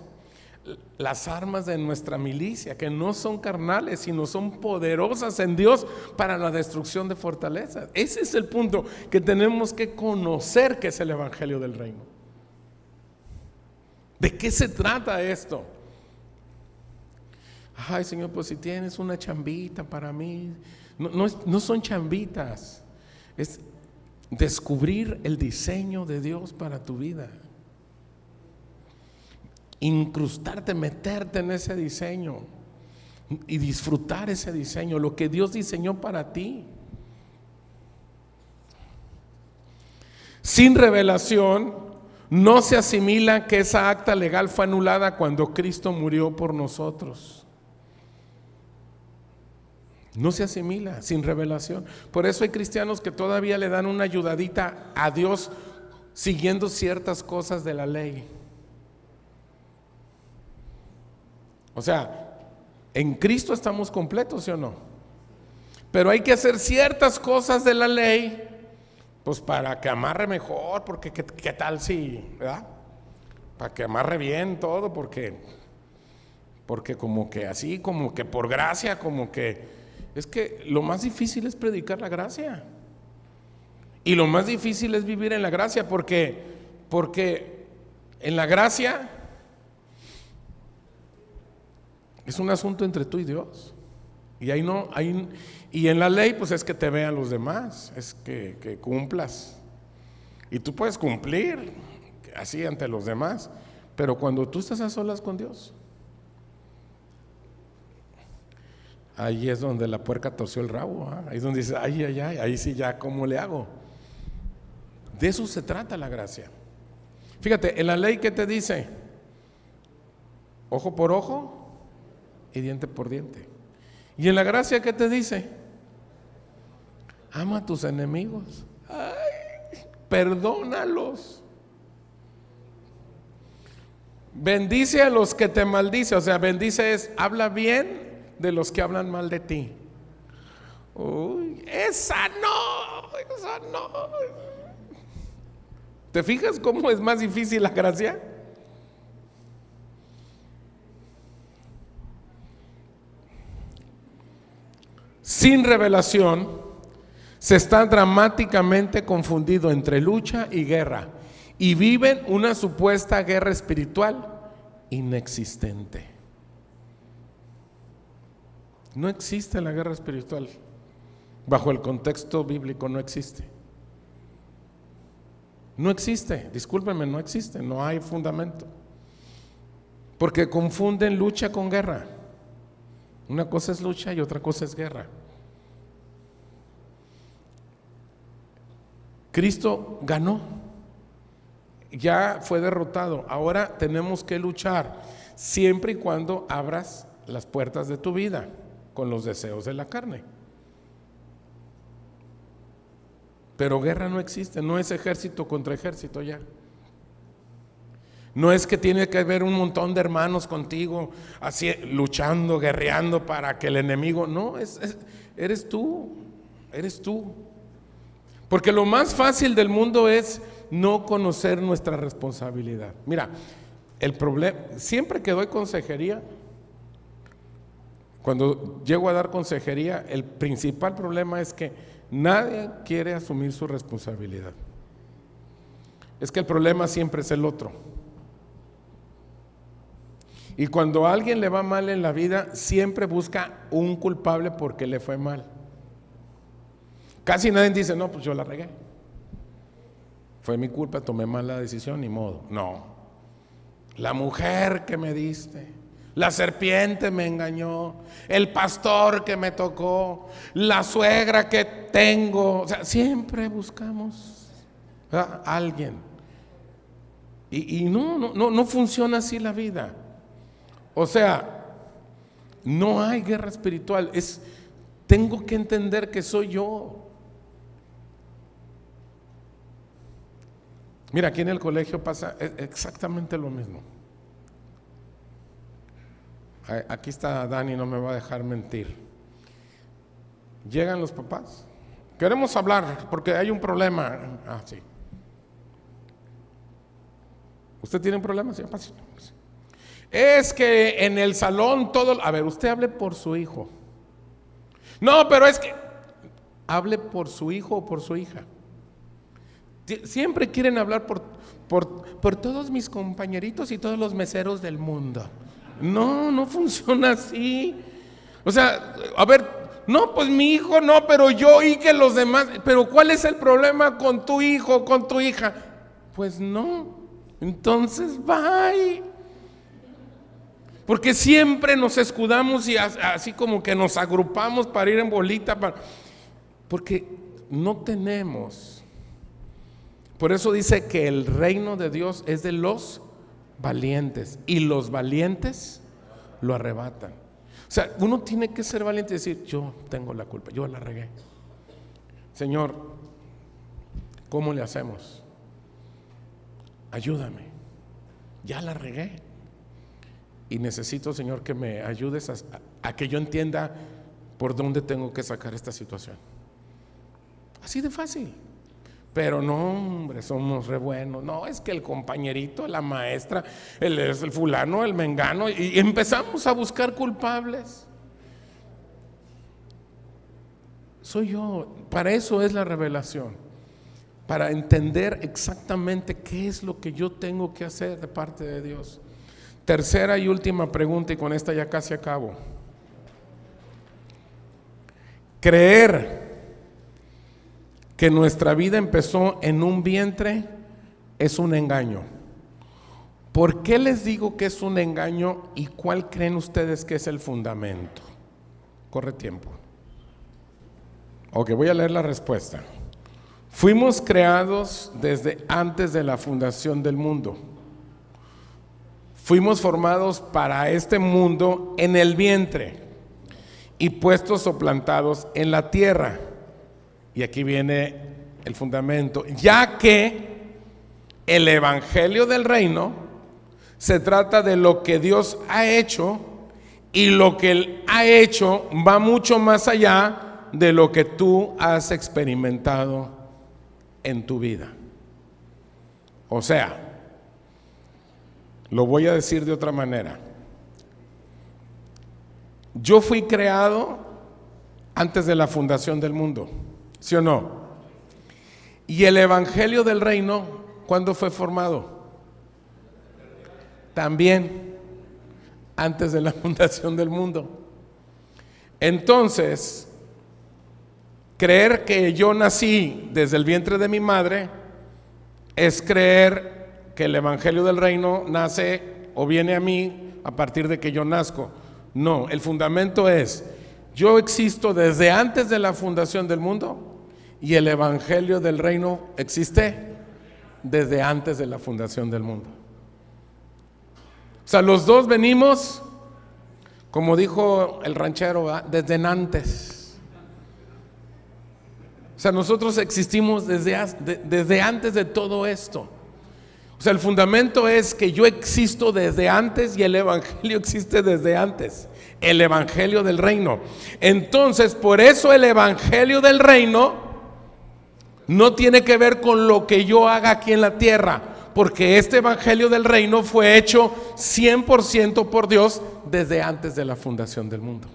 las armas de nuestra milicia, que no son carnales, sino son poderosas en Dios para la destrucción de fortalezas. Ese es el punto que tenemos que conocer, que es el evangelio del reino. ¿De qué se trata esto? Ay, Señor, pues si tienes una chambita para mí. No son chambitas, es descubrir el diseño de Dios para tu vida, incrustarte, meterte en ese diseño y disfrutar ese diseño, lo que Dios diseñó para ti. Sin revelación no se asimila que esa acta legal fue anulada cuando Cristo murió por nosotros. No se asimila sin revelación. Por eso hay cristianos que todavía le dan una ayudadita a Dios siguiendo ciertas cosas de la ley. O sea, en Cristo estamos completos, ¿sí o no? Pero hay que hacer ciertas cosas de la ley Pues para que amarre mejor, porque ¿qué tal si, ¿verdad? Para que amarre bien todo, porque como que así, como que por gracia, como que... Es que lo más difícil es predicar la gracia. Y lo más difícil es vivir en la gracia, porque en la gracia es un asunto entre tú y Dios. Y y en la ley pues es que te vean los demás, es que cumplas. Y tú puedes cumplir así ante los demás, pero cuando tú estás a solas con Dios, ahí es donde la puerca torció el rabo, ¿eh? Ahí es donde dice, ay, ahí sí ya, ¿cómo le hago? De eso se trata la gracia. Fíjate, en la ley, ¿qué te dice? Ojo por ojo y diente por diente. Y en la gracia, ¿qué te dice? Ama a tus enemigos. Ay, perdónalos. Bendice a los que te maldicen. O sea, bendice es, habla bien de los que hablan mal de ti. Uy, esa no. ¿Te fijas cómo es más difícil la gracia? Sin revelación se está dramáticamente confundido entre lucha y guerra, y viven una supuesta guerra espiritual inexistente. No existe la guerra espiritual. Bajo el contexto bíblico no existe. No existe, discúlpenme, no existe, no hay fundamento. Porque confunden lucha con guerra. Una cosa es lucha y otra cosa es guerra. Cristo ganó, ya fue derrotado. Ahora tenemos que luchar siempre y cuando abras las puertas de tu vida con los deseos de la carne. Pero guerra no existe, no es ejército contra ejército ya. No es que tiene que haber un montón de hermanos contigo, así luchando, guerreando para que el enemigo, no, eres tú. Porque lo más fácil del mundo es no conocer nuestra responsabilidad. Mira, el problema, siempre que doy consejería, cuando llego a dar consejería, el principal problema es que nadie quiere asumir su responsabilidad. Es que el problema siempre es el otro. Y cuando a alguien le va mal en la vida, siempre busca un culpable porque le fue mal. Casi nadie dice, no, pues yo la regué. Fue mi culpa, tomé mala decisión, ni modo. No. La mujer que me diste, la serpiente me engañó, el pastor que me tocó, la suegra que tengo. O sea, siempre buscamos a alguien. Y no funciona así la vida. O sea, no hay guerra espiritual. Tengo que entender que soy yo. Mira, aquí en el colegio pasa exactamente lo mismo. Aquí está Dani, no me va a dejar mentir. Llegan los papás. Queremos hablar porque hay un problema. Ah, sí. ¿Usted tiene un problema? Sí, pase. Es que en el salón todo... A ver, usted hable por su hijo. No, pero es que... Hable por su hijo o por su hija. Siempre quieren hablar por todos mis compañeritos y todos los meseros del mundo. No funciona así. O sea, a ver, no, pues mi hijo no, pero yo y que los demás. Pero ¿cuál es el problema con tu hijo, con tu hija? Pues no. Entonces, bye. Porque siempre nos escudamos y así como que nos agrupamos para ir en bolita. Porque no tenemos. Por eso dice que el reino de Dios es de los valientes y los valientes lo arrebatan. O sea, uno tiene que ser valiente y decir, yo tengo la culpa, yo la regué. Señor, ¿cómo le hacemos? Ayúdame, ya la regué. Y necesito, Señor, que me ayudes a que yo entienda por dónde tengo que sacar esta situación. Así de fácil. Pero no, hombre, somos re buenos. No, es que el compañerito, la maestra, el fulano, el mengano, y empezamos a buscar culpables. Soy yo. Para eso es la revelación, para entender exactamente qué es lo que yo tengo que hacer de parte de Dios. Tercera y última pregunta, y con esta ya casi acabo. Creer que nuestra vida empezó en un vientre es un engaño. ¿Por qué les digo que es un engaño y cuál creen ustedes que es el fundamento? Corre tiempo. Ok, voy a leer la respuesta. Fuimos creados desde antes de la fundación del mundo. Fuimos formados para este mundo en el vientre y puestos o plantados en la tierra. Y aquí viene el fundamento, ya que el evangelio del reino se trata de lo que Dios ha hecho, y lo que Él ha hecho va mucho más allá de lo que tú has experimentado en tu vida. O sea, lo voy a decir de otra manera. Yo fui creado antes de la fundación del mundo, ¿sí o no? Y el evangelio del reino, ¿cuándo fue formado? También antes de la fundación del mundo. Entonces, creer que yo nací desde el vientre de mi madre es creer que el evangelio del reino nace o viene a mí a partir de que yo nazco. No, el fundamento es: yo existo desde antes de la fundación del mundo, y el evangelio del reino existe desde antes de la fundación del mundo. O sea, los dos venimos, como dijo el ranchero, ¿verdad?, desde antes. O sea, nosotros existimos desde antes de todo esto. O sea, el fundamento es que yo existo desde antes y el evangelio existe desde antes. El evangelio del reino. Entonces, por eso el evangelio del reino no tiene que ver con lo que yo haga aquí en la tierra, porque este evangelio del reino fue hecho 100% por Dios desde antes de la fundación del mundo.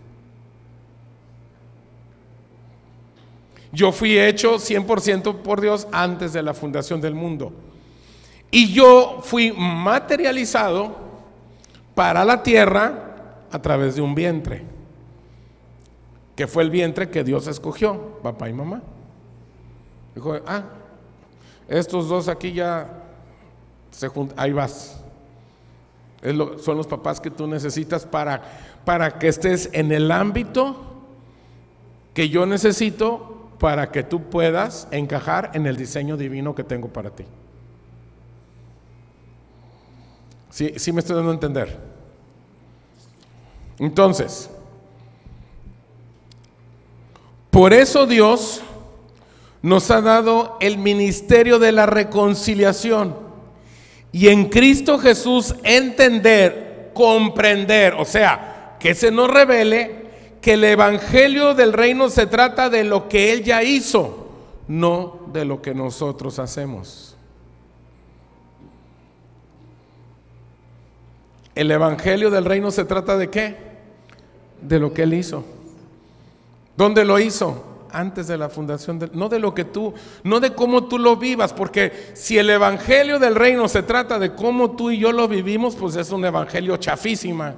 Yo fui hecho 100% por Dios antes de la fundación del mundo. Y yo fui materializado para la tierra a través de un vientre, que fue el vientre que Dios escogió, papá y mamá. Dijo, estos dos aquí ya se juntan, ahí vas. Son los papás que tú necesitas para que estés en el ámbito que yo necesito para que tú puedas encajar en el diseño divino que tengo para ti. Sí me estoy dando a entender. Entonces, por eso Dios nos ha dado el ministerio de la reconciliación, y en Cristo Jesús entender, comprender, o sea, que se nos revele que el evangelio del reino se trata de lo que Él ya hizo, no de lo que nosotros hacemos. El evangelio del reino se trata ¿de qué? De lo que Él hizo. ¿Dónde lo hizo? Antes de la fundación no de lo que tú, no de cómo tú lo vivas, porque si el evangelio del reino se trata de cómo tú y yo lo vivimos, pues es un evangelio chafísima.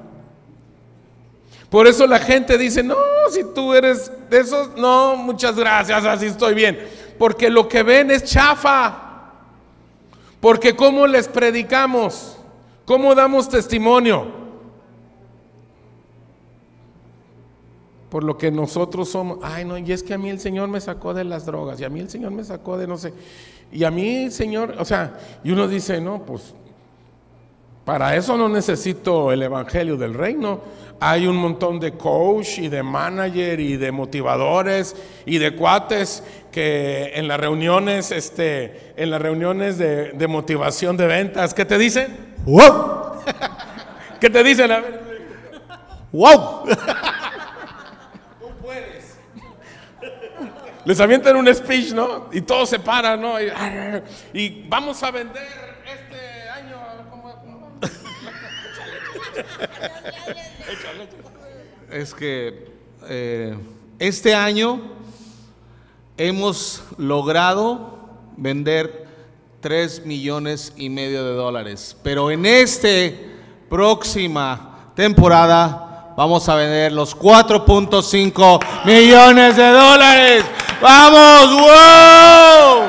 Por eso la gente dice, no, si tú eres de esos, no, muchas gracias, así estoy bien, porque lo que ven es chafa. Porque ¿cómo les predicamos? ¿Cómo damos testimonio? Por lo que nosotros somos. Ay, no, y es que a mí el Señor me sacó de las drogas, y a mí el Señor me sacó de no sé, y a mí el Señor, o sea, y uno dice, no, pues para eso no necesito el evangelio del reino. Hay un montón de coach y de manager y de motivadores y de cuates que en las reuniones, de motivación de ventas, ¿qué te dicen? ¡Wow! ¿Qué te dicen? A ver. ¡Wow! Les avientan un speech, ¿no? Y todos se paran, ¿no? Y vamos a vender este año. ¿Cómo? Es que este año hemos logrado vender 3,5 millones de dólares, pero en esta próxima temporada vamos a vender los 4,5 millones de dólares. ¡Vamos! ¡Wow!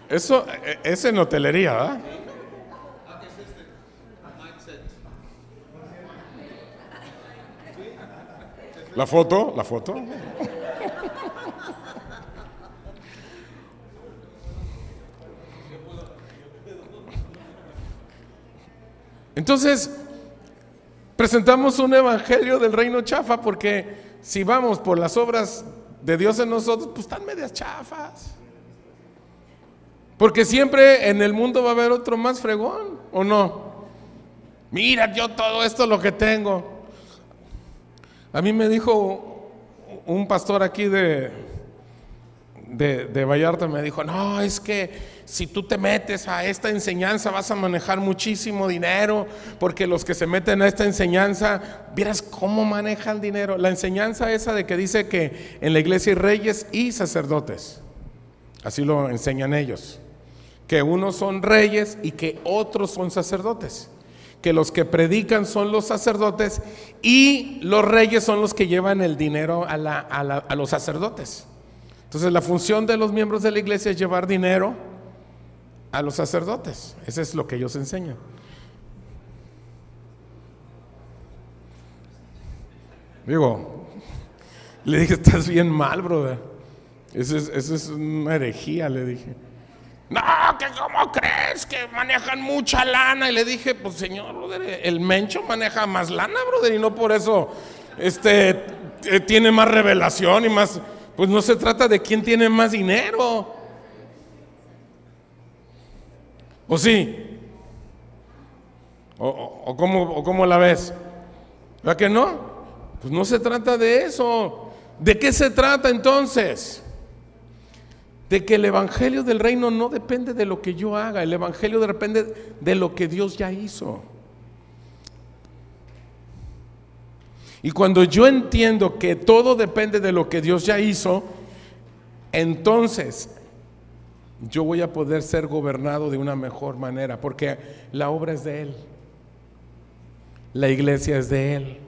Eso es en hotelería, ¿verdad? La foto. Entonces, presentamos un evangelio del reino chafa, porque si vamos por las obras de Dios en nosotros, pues están medias chafas. Porque siempre en el mundo va a haber otro más fregón, ¿o no? Mira, yo todo esto lo que tengo. A mí me dijo un pastor aquí de Vallarta, me dijo, no, es que si tú te metes a esta enseñanza vas a manejar muchísimo dinero, porque los que se meten a esta enseñanza, vieras cómo manejan dinero. La enseñanza esa de que dice que en la iglesia hay reyes y sacerdotes, así lo enseñan ellos, que unos son reyes y que otros son sacerdotes, que los que predican son los sacerdotes y los reyes son los que llevan el dinero a los sacerdotes. Entonces la función de los miembros de la iglesia es llevar dinero a los sacerdotes. Eso es lo que ellos enseñan. Digo, le dije, estás bien mal, brother. Eso es una herejía, le dije. No, que cómo crees que manejan mucha lana. Y le dije, pues señor, brother, el Mencho maneja más lana, brother, y no por eso tiene más revelación y más. Pues no se trata de quién tiene más dinero. ¿O sí? ¿O cómo la ves? ¿Verdad que no? Pues no se trata de eso. ¿De qué se trata entonces? De que el evangelio del reino no depende de lo que yo haga. El evangelio depende de lo que Dios ya hizo. Y cuando yo entiendo que todo depende de lo que Dios ya hizo, entonces yo voy a poder ser gobernado de una mejor manera, porque la obra es de Él, la iglesia es de Él,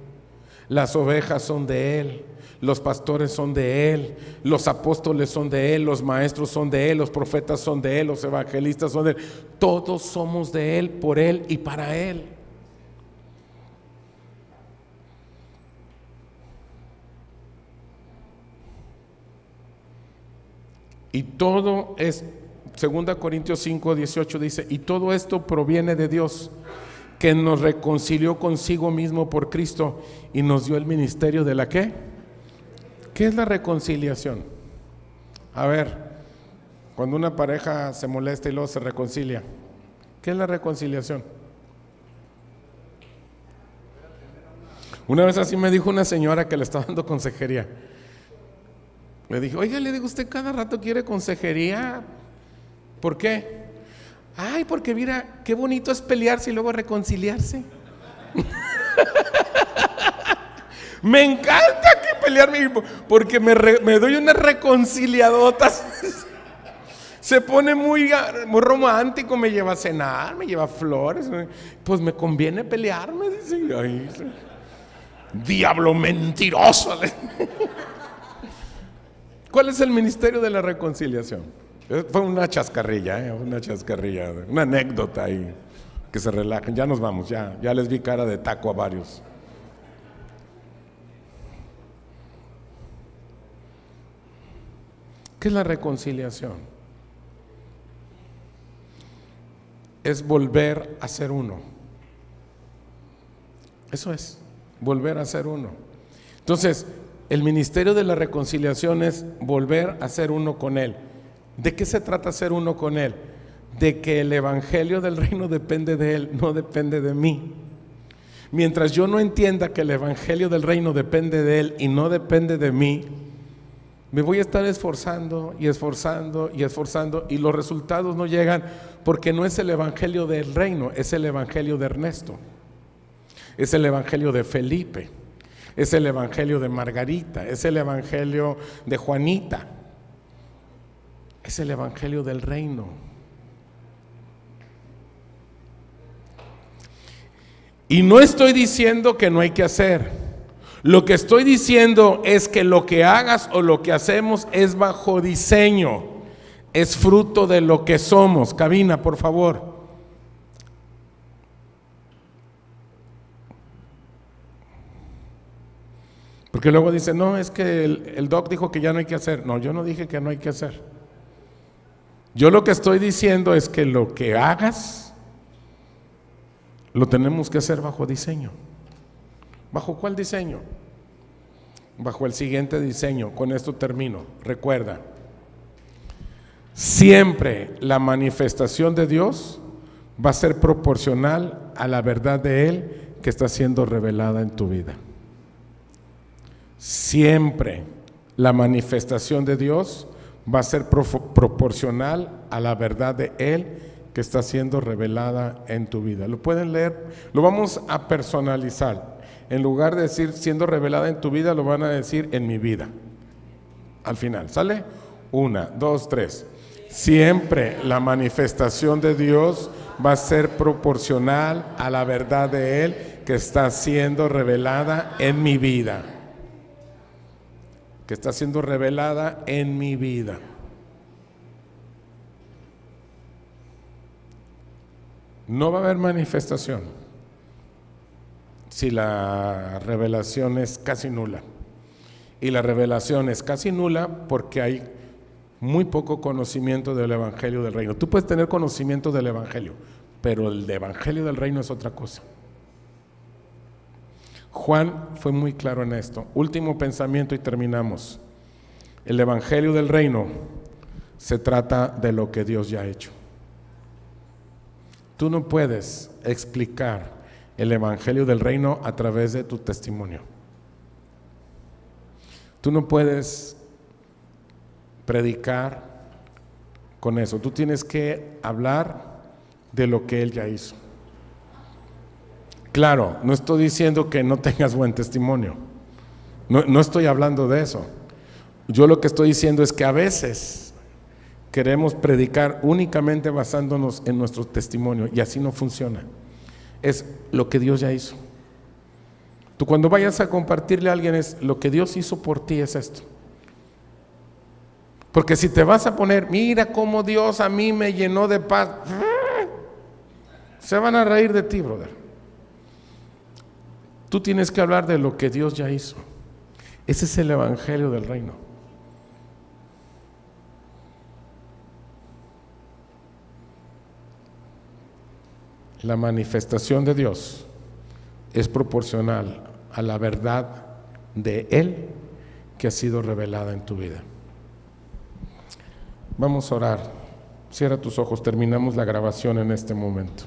las ovejas son de Él, los pastores son de Él, los apóstoles son de Él, los maestros son de Él, los profetas son de Él, los evangelistas son de Él. Todos somos de Él, por Él y para Él. Y todo es, 2 Corintios 5:18 dice, y todo esto proviene de Dios, que nos reconcilió consigo mismo por Cristo y nos dio el ministerio de la ¿qué? ¿Qué es la reconciliación? A ver, cuando una pareja se molesta y luego se reconcilia, ¿qué es la reconciliación? Una vez así me dijo una señora que le estaba dando consejería. Le dije, oiga, le digo, usted cada rato quiere consejería. ¿Por qué? Ay, porque mira, qué bonito es pelearse y luego reconciliarse. Me encanta que pelearme, porque me doy unas reconciliadotas. Se pone muy romántico, me lleva a cenar, me lleva flores. Pues me conviene pelearme, dice. Ay, diablo mentiroso. ¿Cuál es el ministerio de la reconciliación? Fue una chascarrilla, una anécdota ahí, que se relajen. Ya nos vamos, ya les vi cara de taco a varios. ¿Qué es la reconciliación? Es volver a ser uno. Eso es, volver a ser uno. Entonces, el ministerio de la reconciliación es volver a ser uno con Él. ¿De qué se trata ser uno con Él? De que el evangelio del reino depende de Él, no depende de mí. Mientras yo no entienda que el evangelio del reino depende de Él y no depende de mí, Me voy a estar esforzando y esforzando y esforzando y los resultados no llegan porque no es el evangelio del reino, es el evangelio de Ernesto, es el evangelio de Felipe, es el evangelio de Margarita, es el evangelio de Juanita, es el evangelio del reino. Y no estoy diciendo que no hay que hacer. Lo que estoy diciendo es que lo que hagas o lo que hacemos es bajo diseño, es fruto de lo que somos. Cabina, por favor. Porque luego dice, no, es que el doc dijo que ya no hay que hacer. No, yo no dije que no hay que hacer. Yo lo que estoy diciendo es que lo que hagas lo tenemos que hacer bajo diseño. ¿Bajo cuál diseño? Bajo el siguiente diseño. Con esto termino. Recuerda, siempre la manifestación de Dios va a ser proporcional a la verdad de Él que está siendo revelada en tu vida. Siempre la manifestación de Dios va a ser proporcional a la verdad de Él que está siendo revelada en tu vida. ¿Lo pueden leer? Lo vamos a personalizar. En lugar de decir siendo revelada en tu vida, lo van a decir en mi vida. Al final, ¿sale? 1, 2, 3. Siempre la manifestación de Dios va a ser proporcional a la verdad de Él que está siendo revelada en mi vida. Que está siendo revelada en mi vida. No va a haber manifestación si la revelación es casi nula. Y la revelación es casi nula porque hay muy poco conocimiento del evangelio del reino. Tú puedes tener conocimiento del evangelio, pero el evangelio del reino es otra cosa. Juan fue muy claro en esto. Último pensamiento y terminamos. El evangelio del reino se trata de lo que Dios ya ha hecho. Tú no puedes explicar el evangelio del reino a través de tu testimonio. Tú no puedes predicar con eso. Tú tienes que hablar de lo que Él ya hizo. Claro, no estoy diciendo que no tengas buen testimonio. No estoy hablando de eso. Yo lo que estoy diciendo es que a veces queremos predicar únicamente basándonos en nuestro testimonio y así no funciona. Es lo que Dios ya hizo. Tú cuando vayas a compartirle a alguien es lo que Dios hizo por ti es esto. Porque si te vas a poner, mira cómo Dios a mí me llenó de paz, se van a reír de ti, brother. Tú tienes que hablar de lo que Dios ya hizo. Ese es el evangelio del reino. La manifestación de Dios es proporcional a la verdad de Él que ha sido revelada en tu vida. Vamos a orar. Cierra tus ojos, terminamos la grabación en este momento.